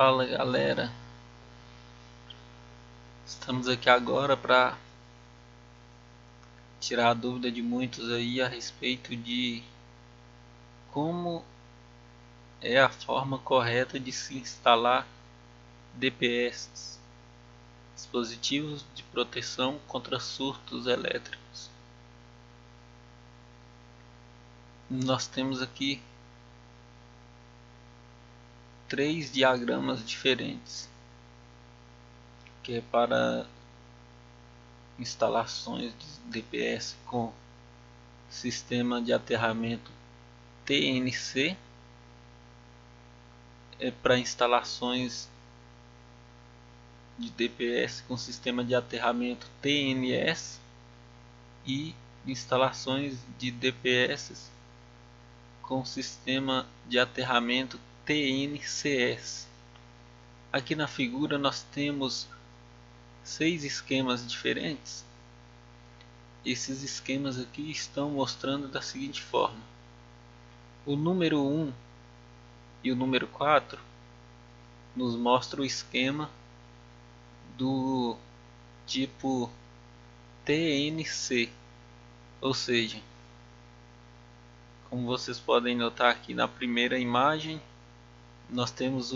Fala galera, estamos aqui agora para tirar a dúvida de muitos aí a respeito de como é a forma correta de se instalar DPS, dispositivos de proteção contra surtos elétricos. Nós temos aqui 3 diagramas diferentes, que é para instalações de DPS com sistema de aterramento TNC, é para instalações de DPS com sistema de aterramento TNS e instalações de DPS com sistema de aterramento TNCS. Aqui na figura nós temos 6 esquemas diferentes. Esses esquemas aqui estão mostrando da seguinte forma: o número 1 e o número 4 nos mostra o esquema do tipo TNC, ou seja, como vocês podem notar aqui na primeira imagem, nós temos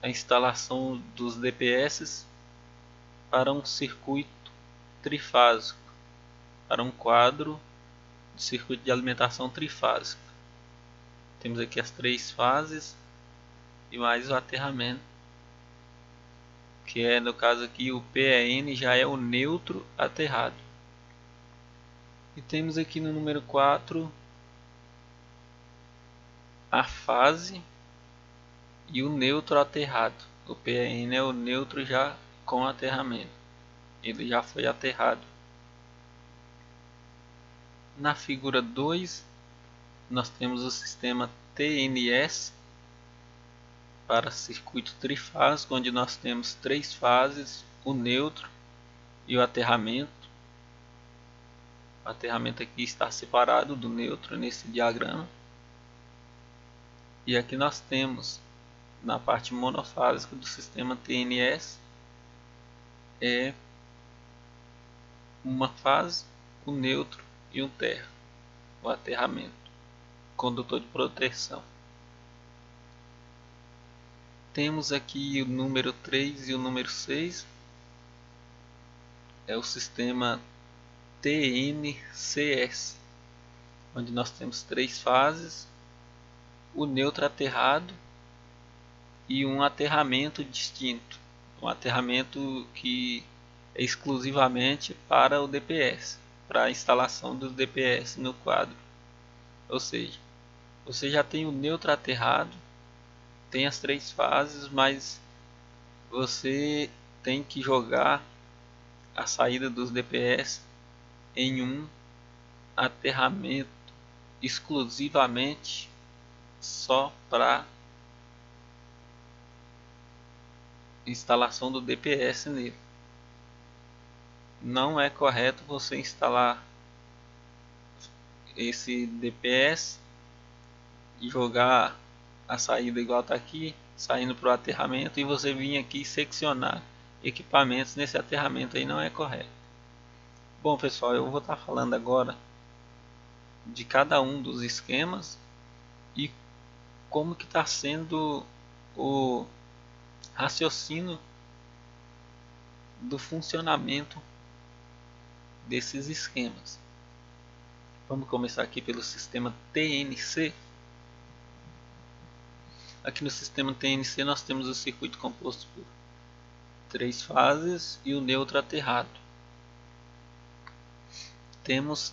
a instalação dos DPS para um circuito trifásico, para um quadro de circuito de alimentação trifásico. Temos aqui as 3 fases e mais o aterramento, que é, no caso aqui, o PEN já é o neutro aterrado. E temos aqui no número 4 a fase e o neutro aterrado. O PN é o neutro já com aterramento, ele já foi aterrado. Na figura 2 nós temos o sistema TNS para circuito trifásico, onde nós temos 3 fases, o neutro e o aterramento. O aterramento aqui está separado do neutro nesse diagrama. E aqui nós temos, na parte monofásica do sistema TNS, é uma fase, o neutro e um terra, o aterramento, condutor de proteção. Temos aqui o número 3 e o número 6, é o sistema TNCS, onde nós temos 3 fases, o neutro aterrado e um aterramento distinto, um aterramento que é exclusivamente para o DPS, para a instalação dos DPS no quadro. Ou seja, você já tem o neutro aterrado, tem as 3 fases, mas você tem que jogar a saída dos DPS em um aterramento exclusivamente só para instalação do DPS nele. Não é correto você instalar esse DPS e jogar a saída igual está aqui, saindo para o aterramento, e você vir aqui seccionar equipamentos nesse aterramento aí, não é correto. Bom pessoal, eu vou estar falando agora de cada um dos esquemas e como que está sendo o raciocínio do funcionamento desses esquemas. Vamos começar aqui pelo sistema TNC. Aqui no sistema TNC nós temos o circuito composto por 3 fases e o neutro aterrado. Temos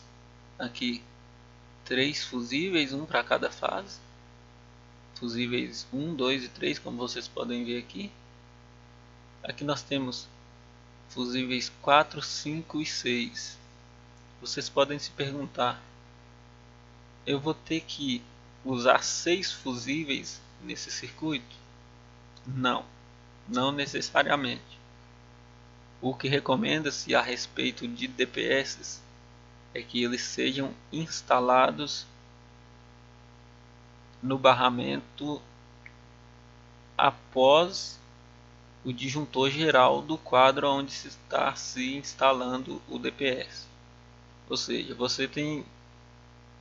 aqui 3 fusíveis, um para cada fase. Fusíveis 1, 2 e 3, como vocês podem ver aqui. Aqui nós temos fusíveis 4, 5 e 6. Vocês podem se perguntar: eu vou ter que usar 6 fusíveis nesse circuito? Não, não necessariamente. O que recomenda-se a respeito de DPS é que eles sejam instalados no barramento após o disjuntor geral do quadro onde se está se instalando o DPS. Ou seja, você tem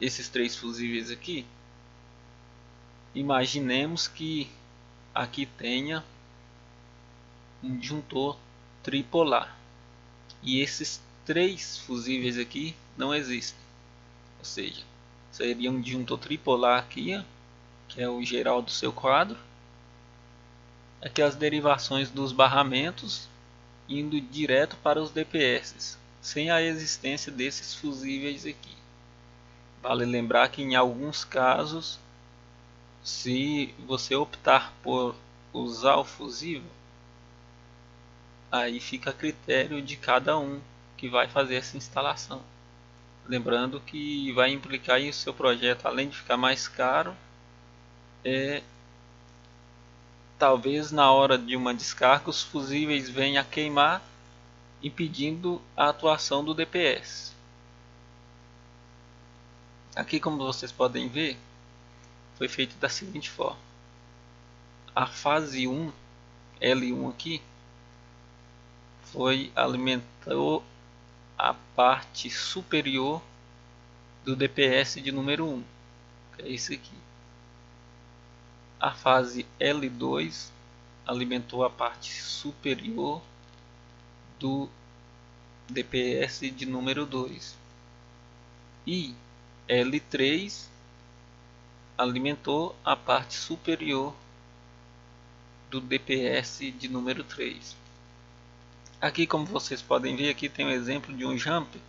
esses três fusíveis aqui. Imaginemos que aqui tenha um disjuntor tripolar e esses três fusíveis aqui não existem. Ou seja, seria um disjuntor tripolar aqui, ó, que é o geral do seu quadro. Aqui as derivações dos barramentos indo direto para os DPS, sem a existência desses fusíveis aqui. Vale lembrar que em alguns casos, se você optar por usar o fusível, aí fica a critério de cada um que vai fazer essa instalação. Lembrando que vai implicar em o seu projeto, além de ficar mais caro, talvez na hora de uma descarga os fusíveis venham a queimar, impedindo a atuação do DPS. Aqui, como vocês podem ver, foi feito da seguinte forma: a fase 1, L1 aqui, alimentou a parte superior do DPS de número 1, que é esse aqui. A fase L2 alimentou a parte superior do DPS de número 2. E L3 alimentou a parte superior do DPS de número 3. Aqui, como vocês podem ver, aqui tem um exemplo de um jumper.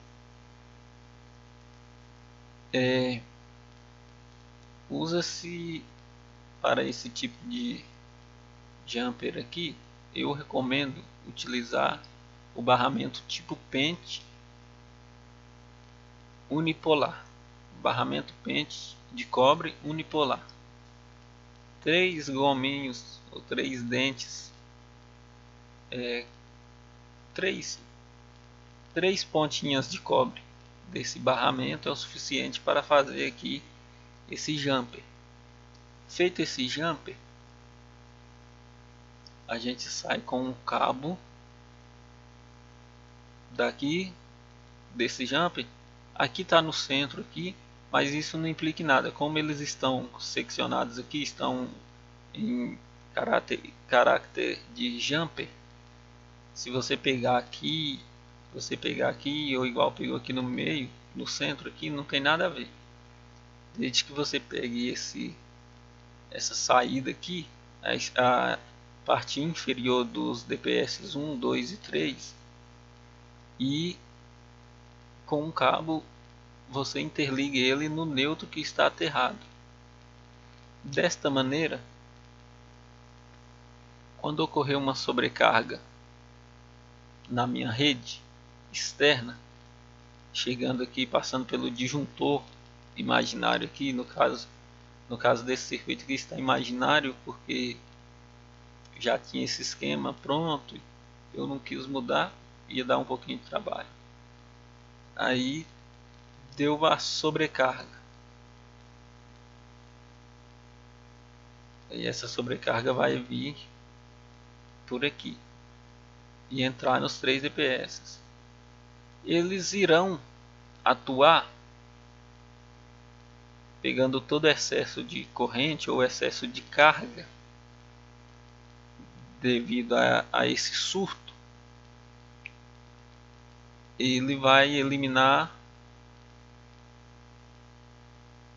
Usa-se para esse tipo de jumper aqui, eu recomendo utilizar o barramento tipo pente unipolar. Barramento pente de cobre unipolar. 3 gominhos ou 3 dentes, 3 pontinhas de cobre desse barramento é o suficiente para fazer aqui esse jumper. Feito esse jumper, a gente sai com um cabo daqui desse jumper. Aqui está no centro aqui, mas isso não implica em nada. Como eles estão seccionados aqui, estão em caráter de jumper. Se você pegar aqui, ou igual pegou aqui no meio, no centro aqui, não tem nada a ver. Desde que você pegue essa saída aqui, a parte inferior dos DPS 1, 2 e 3, e com um cabo você interligue ele no neutro que está aterrado. Desta maneira, quando ocorrer uma sobrecarga na minha rede externa, chegando aqui, passando pelo disjuntor imaginário aqui, no caso desse circuito que está imaginário, porque já tinha esse esquema pronto, eu não quis mudar, ia dar um pouquinho de trabalho. Aí deu a sobrecarga, e essa sobrecarga vai vir por aqui e entrar nos 3 DPS. Eles irão atuar pegando todo excesso de corrente ou excesso de carga devido a esse surto. Ele vai eliminar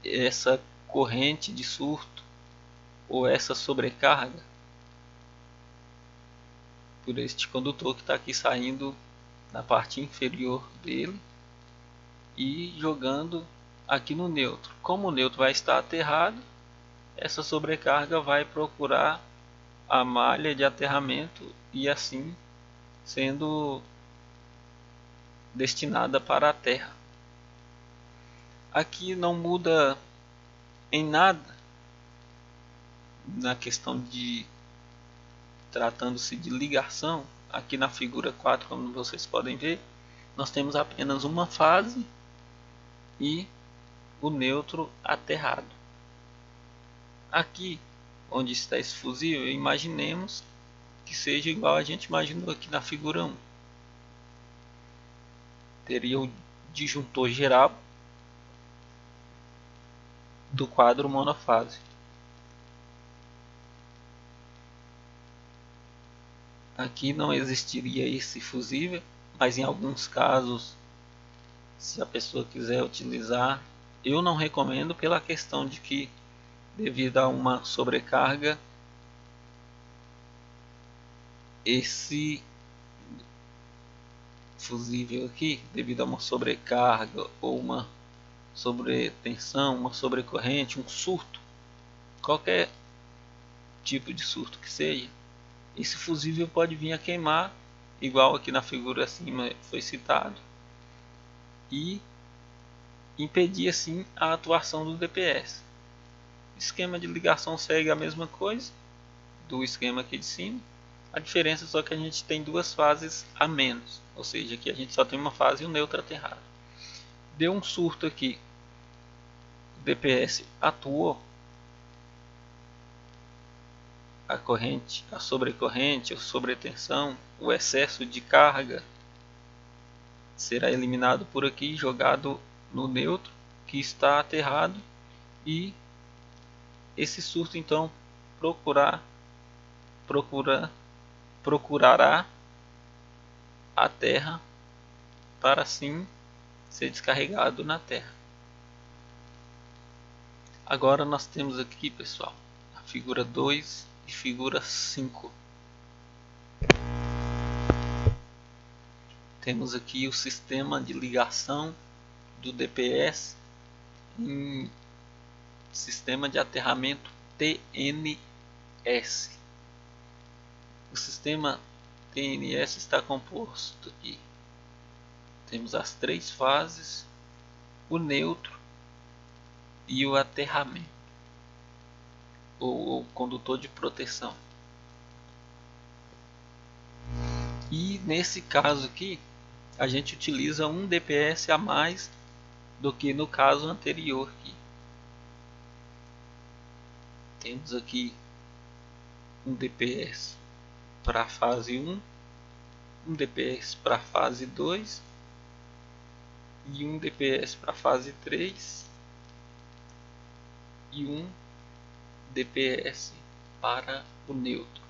essa corrente de surto ou essa sobrecarga por este condutor que está aqui saindo na parte inferior dele e jogando aqui no neutro. Como o neutro vai estar aterrado, essa sobrecarga vai procurar a malha de aterramento e assim sendo destinada para a terra. Aqui não muda em nada na questão de tratando-se de ligação. Aqui na figura 4, como vocês podem ver, nós temos apenas uma fase e o neutro aterrado. Aqui onde está esse fusível, imaginemos que seja igual a gente imaginou aqui na figura 1. Teria o disjuntor geral do quadro monofásico. Aqui não existiria esse fusível, mas em alguns casos, se a pessoa quiser utilizar, eu não recomendo pela questão de que, devido a uma sobrecarga, esse fusível aqui, devido a uma sobrecarga ou uma sobretensão, uma sobrecorrente, um surto, qualquer tipo de surto que seja, esse fusível pode vir a queimar, igual aqui na figura acima foi citado, e impedir assim a atuação do DPS. O esquema de ligação segue a mesma coisa do esquema aqui de cima. A diferença é só que a gente tem duas fases a menos, ou seja, aqui a gente só tem uma fase e um neutro aterrado. Deu um surto aqui, o DPS atuou, a corrente, a sobrecorrente, a sobretensão, o excesso de carga será eliminado por aqui, jogado no neutro que está aterrado, e esse surto então procurará a terra para assim ser descarregado na terra. Agora nós temos aqui, pessoal, a figura 2 e figura 5. Temos aqui o sistema de ligação do DPS em sistema de aterramento TNS. O sistema TNS está composto aqui. Temos as três fases, o neutro e o aterramento, ou condutor de proteção. E nesse caso aqui, a gente utiliza um DPS a mais do que no caso anterior aqui. Temos aqui um DPS para a fase 1, um DPS para a fase 2 e um DPS para a fase 3 e um DPS para o neutro.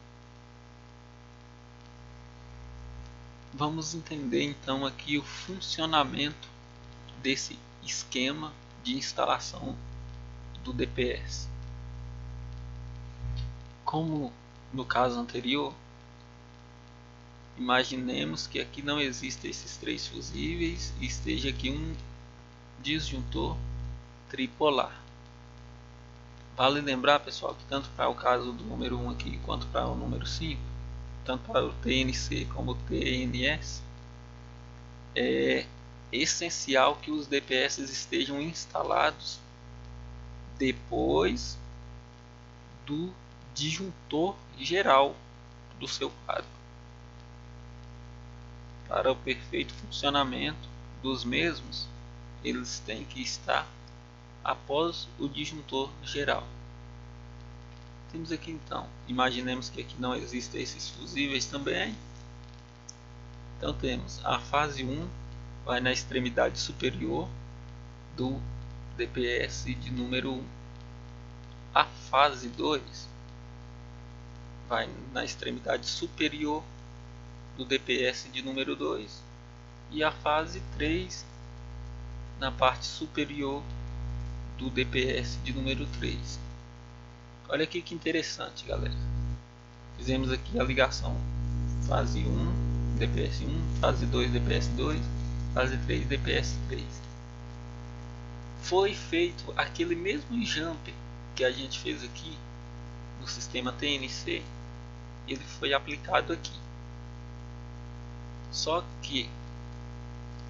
Vamos entender então aqui o funcionamento desse esquema de instalação do DPS. Como no caso anterior, imaginemos que aqui não existem esses três fusíveis e esteja aqui um disjuntor tripolar. Vale lembrar, pessoal, que tanto para o caso do número 1 aqui quanto para o número 5, tanto para o TNC como o TNS, é essencial que os DPS estejam instalados depois do disjuntor geral do seu quadro. Para o perfeito funcionamento dos mesmos, eles têm que estar após o disjuntor geral. Temos aqui então, imaginemos que aqui não existem esses fusíveis também. Então temos a fase 1 vai na extremidade superior do DPS de número 1. A fase 2 vai na extremidade superior do DPS de número 2 e a fase 3 na parte superior do DPS de número 3. Olha aqui que interessante, galera. Fizemos aqui a ligação fase 1, DPS 1, fase 2, DPS 2, fase 3, DPS 3. Foi feito aquele mesmo jump que a gente fez aqui no sistema TNC, ele foi aplicado aqui. Só que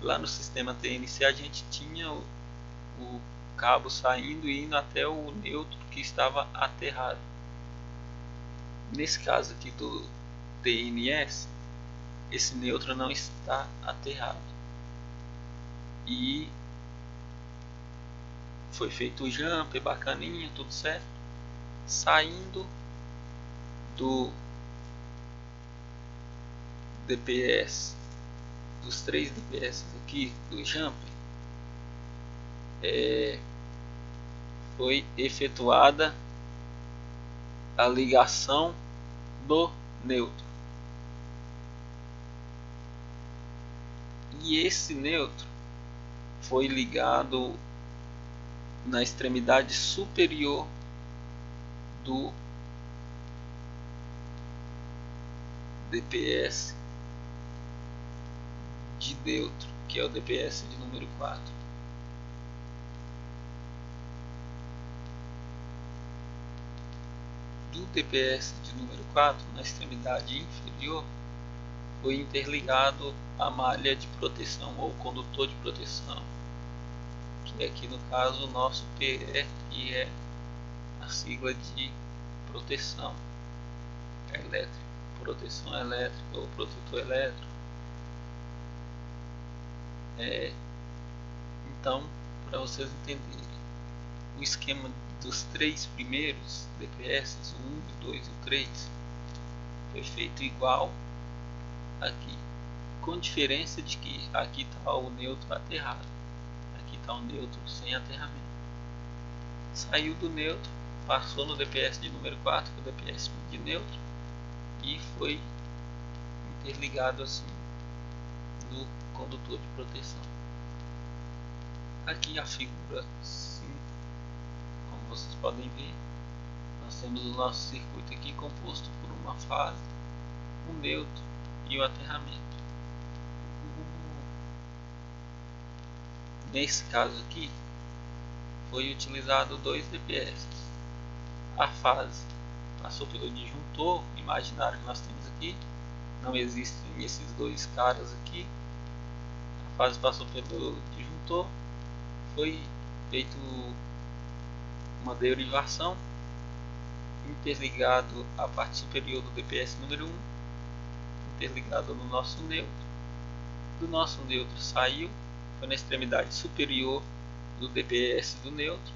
lá no sistema TNC a gente tinha o cabo saindo e indo até o neutro que estava aterrado. Nesse caso aqui do TNS, esse neutro não está aterrado e foi feito o jump, bacaninha, tudo certo. Saindo do DPS, dos 3 DPS aqui do jumper, foi efetuada a ligação do neutro, e esse neutro foi ligado na extremidade superior do DPS de neutro, que é o DPS de número 4. Do DPS de número 4, na extremidade inferior, foi interligado a malha de proteção ou condutor de proteção, que aqui no caso o nosso PE, que é a sigla de proteção elétrica, proteção elétrica ou protetor elétrico. Então, para vocês entenderem, o esquema dos 3 primeiros DPS, o 1, o 2 e o 3, foi feito igual aqui, com diferença de que aqui está o neutro aterrado, aqui está o neutro sem aterramento. Saiu do neutro, passou no DPS de número 4, que é o DPS de neutro, e foi interligado assim no condutor de proteção. Aqui a figura 5, como vocês podem ver, nós temos o nosso circuito aqui composto por uma fase, um neutro e o aterramento. Nesse caso aqui, foi utilizado 2 DPS. A fase passou pelo disjuntor imaginário que nós temos aqui, não existem esses 2 caras aqui. A fase passou pelo disjuntor, foi feito uma derivação, interligado à parte superior do DPS número 1, interligado no nosso neutro. Do nosso neutro saiu, foi na extremidade superior do DPS do neutro,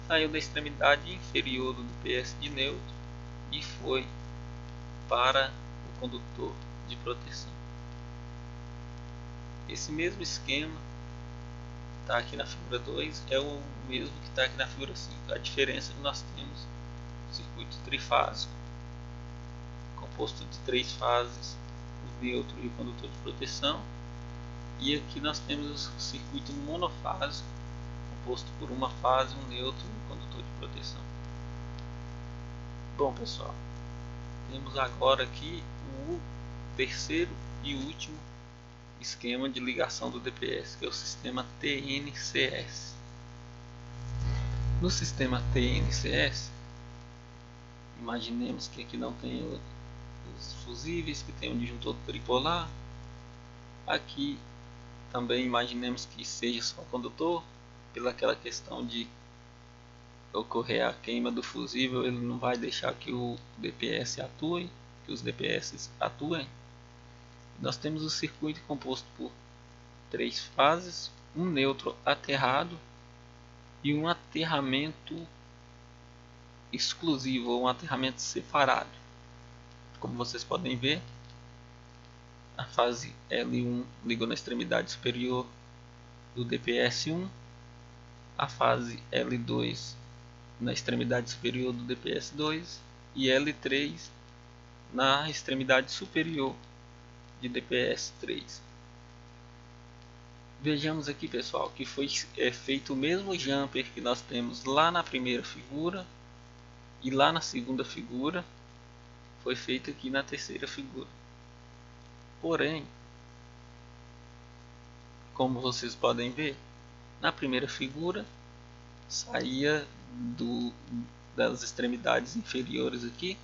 saiu da extremidade inferior do DPS de neutro e foi para o condutor de proteção. Esse mesmo esquema está aqui na figura 2, é o mesmo que está aqui na figura 5. A diferença é que nós temos um circuito trifásico, composto de 3 fases, o neutro e o condutor de proteção. E aqui nós temos o circuito monofásico, composto por uma fase, um neutro e um condutor de proteção. Bom pessoal, temos agora aqui o terceiro e último esquema de ligação do DPS, que é o sistema TNCS. No sistema TNCS, imaginemos que aqui não tem os fusíveis, que tem um disjuntor tripolar. Aqui também imaginemos que seja só condutor, pelaquela questão de ocorrer a queima do fusível, ele não vai deixar que o DPS atue, que os DPS atuem. Nós temos o circuito composto por 3 fases, um neutro aterrado e um aterramento exclusivo ou um aterramento separado. Como vocês podem ver, a fase L1 ligou na extremidade superior do DPS 1, a fase L2 na extremidade superior do DPS 2 e L3 na extremidade superior de DPS 3. Vejamos aqui pessoal que foi feito o mesmo jumper que nós temos lá na primeira figura e lá na segunda figura, foi feito aqui na terceira figura. Porém, como vocês podem ver, na primeira figura saía das extremidades inferiores aqui,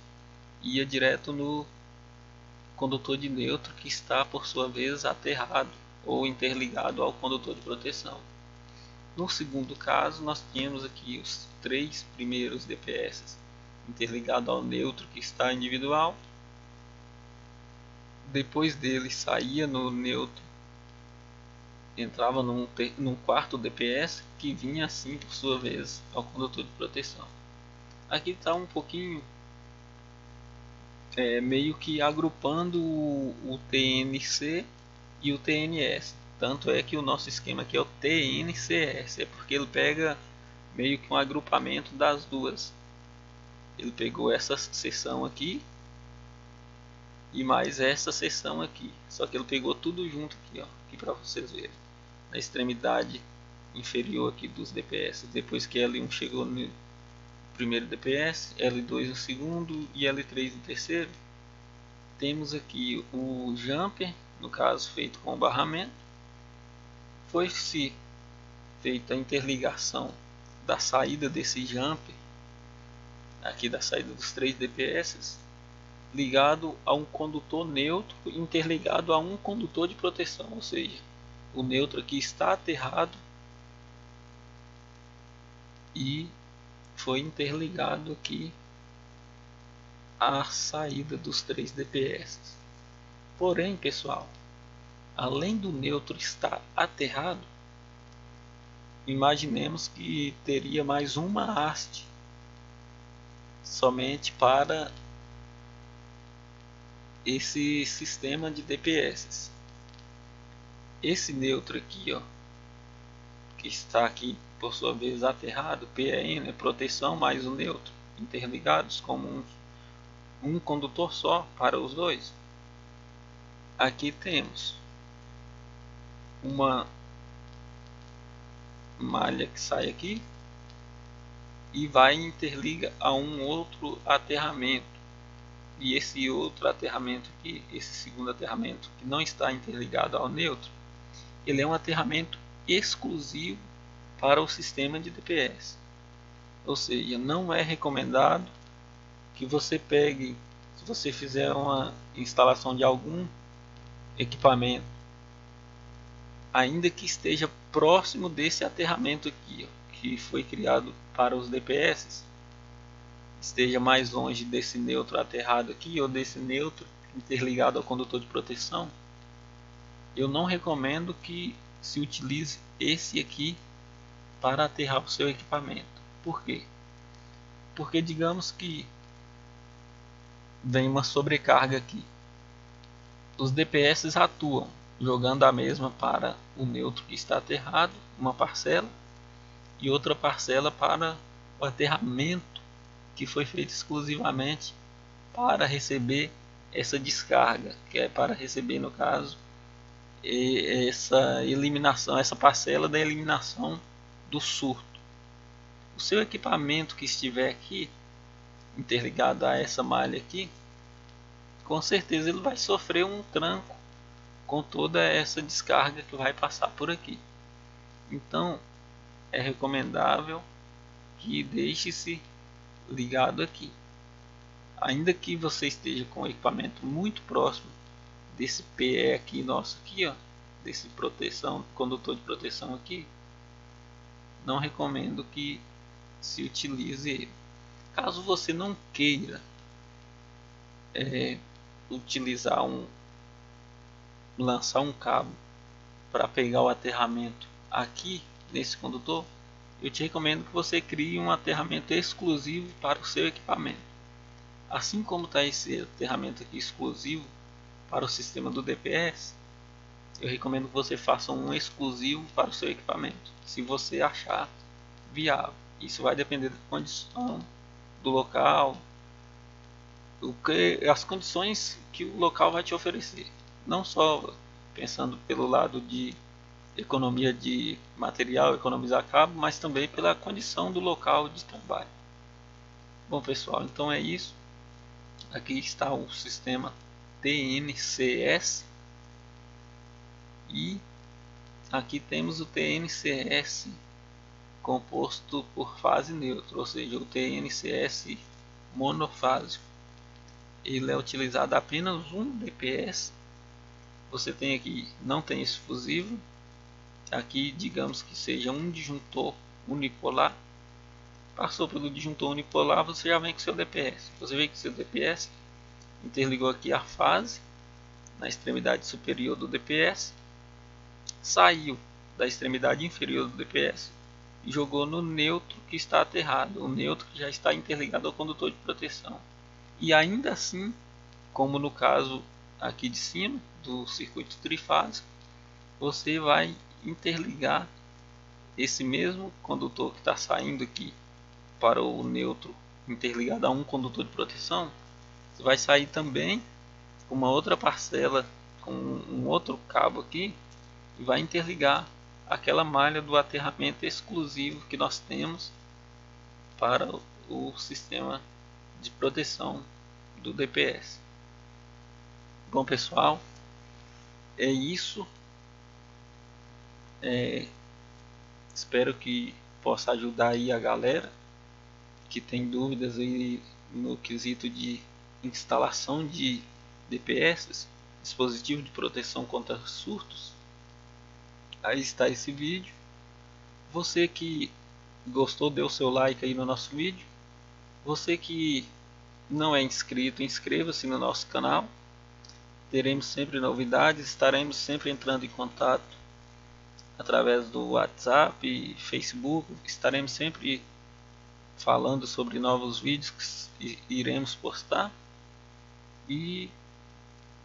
ia direto no condutor de neutro, que está por sua vez aterrado ou interligado ao condutor de proteção. No segundo caso, nós tínhamos aqui os 3 primeiros DPS interligado ao neutro, que está individual. Depois dele saía no neutro, entrava num quarto DPS, que vinha assim por sua vez ao condutor de proteção. Aqui está um pouquinho meio que agrupando o TNC e o TNS. Tanto é que o nosso esquema aqui é o TNCS, é porque ele pega meio que um agrupamento das duas. Ele pegou essa seção aqui e mais essa seção aqui, só que ele pegou tudo junto aqui, ó, aqui para vocês verem, na extremidade inferior aqui dos DPS. Depois que L1 chegou no primeiro DPS, L2 no segundo e L3 no terceiro, temos aqui o jumper, no caso feito com o barramento. Foi-se feita a interligação da saída desse jumper, aqui da saída dos 3 DPS, ligado a um condutor neutro interligado a um condutor de proteção, ou seja, o neutro aqui está aterrado e foi interligado aqui à saída dos 3 DPS. Porém, pessoal, além do neutro estar aterrado, imaginemos que teria mais uma haste somente para esse sistema de DPS. Esse neutro aqui, ó, que está aqui por sua vez aterrado, PN, proteção mais o neutro, interligados como um condutor só para os dois. Aqui temos uma malha que sai aqui e vai interliga a um outro aterramento. E esse outro aterramento aqui, esse segundo aterramento que não está interligado ao neutro, ele é um aterramento exclusivo para o sistema de DPS. Ou seja, não é recomendado que você pegue, se você fizer uma instalação de algum equipamento, ainda que esteja próximo desse aterramento aqui, ó, que foi criado para os DPS, esteja mais longe desse neutro aterrado aqui ou desse neutro interligado ao condutor de proteção, eu não recomendo que se utilize esse aqui para aterrar o seu equipamento. Por quê? Porque digamos que vem uma sobrecarga aqui, os DPS atuam jogando a mesma para o neutro que está aterrado, uma parcela, e outra parcela para o aterramento que foi feito exclusivamente para receber essa descarga, que é para receber, no caso, essa eliminação, essa parcela da eliminação do surto. O seu equipamento que estiver aqui interligado a essa malha aqui, com certeza ele vai sofrer um tranco com toda essa descarga que vai passar por aqui. Então é recomendável que deixe-se ligado aqui. Ainda que você esteja com o equipamento muito próximo desse PE aqui nosso aqui, ó, desse proteção, condutor de proteção aqui, não recomendo que se utilize ele. Caso você não queira utilizar lançar um cabo para pegar o aterramento aqui nesse condutor, eu te recomendo que você crie um aterramento exclusivo para o seu equipamento. Assim como está esse aterramento aqui exclusivo para o sistema do DPS, eu recomendo que você faça um exclusivo para o seu equipamento, se você achar viável. Isso vai depender da condição do local, as condições que o local vai te oferecer. Não só pensando pelo lado de economia de material, economizar cabo, mas também pela condição do local de trabalho. Bom pessoal, então é isso. Aqui está o sistema TNCS e aqui temos o TNCS composto por fase neutra, ou seja, o TNCS monofásico. Ele é utilizado apenas um DPS. Você tem aqui, não tem esse fusível. Aqui digamos que seja um disjuntor unipolar. Passou pelo disjuntor unipolar, você já vem com seu DPS. Você vê que seu DPS interligou aqui a fase na extremidade superior do DPS, saiu da extremidade inferior do DPS e jogou no neutro que está aterrado, o neutro que já está interligado ao condutor de proteção. E ainda assim, como no caso aqui de cima do circuito trifásico, você vai interligar esse mesmo condutor que está saindo aqui para o neutro interligado a um condutor de proteção. Você vai sair também com uma outra parcela com um outro cabo aqui e vai interligar aquela malha do aterramento exclusivo que nós temos para o sistema de proteção do DPS. Bom pessoal, é isso. Espero que possa ajudar aí a galera que tem dúvidas aí no quesito de instalação de DPS, dispositivo de proteção contra surtos. Aí está esse vídeo. Você que gostou, dê o seu like aí no nosso vídeo. Você que não é inscrito, inscreva-se no nosso canal. Teremos sempre novidades, estaremos sempre entrando em contato através do WhatsApp e Facebook. Estaremos sempre falando sobre novos vídeos que iremos postar. E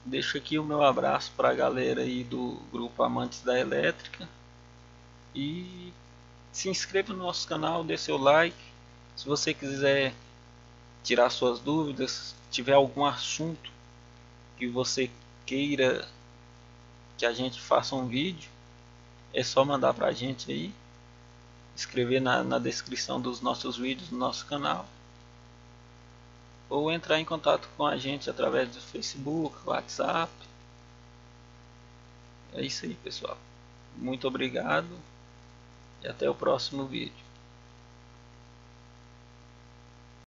deixo aqui o meu abraço para a galera aí do grupo Amantes da Elétrica. E se inscreva no nosso canal, dê seu like. Se você quiser tirar suas dúvidas, tiver algum assunto que você queira que a gente faça um vídeo, é só mandar pra gente aí, escrever na descrição dos nossos vídeos no nosso canal, ou entrar em contato com a gente através do Facebook, WhatsApp. É isso aí, pessoal. Muito obrigado e até o próximo vídeo.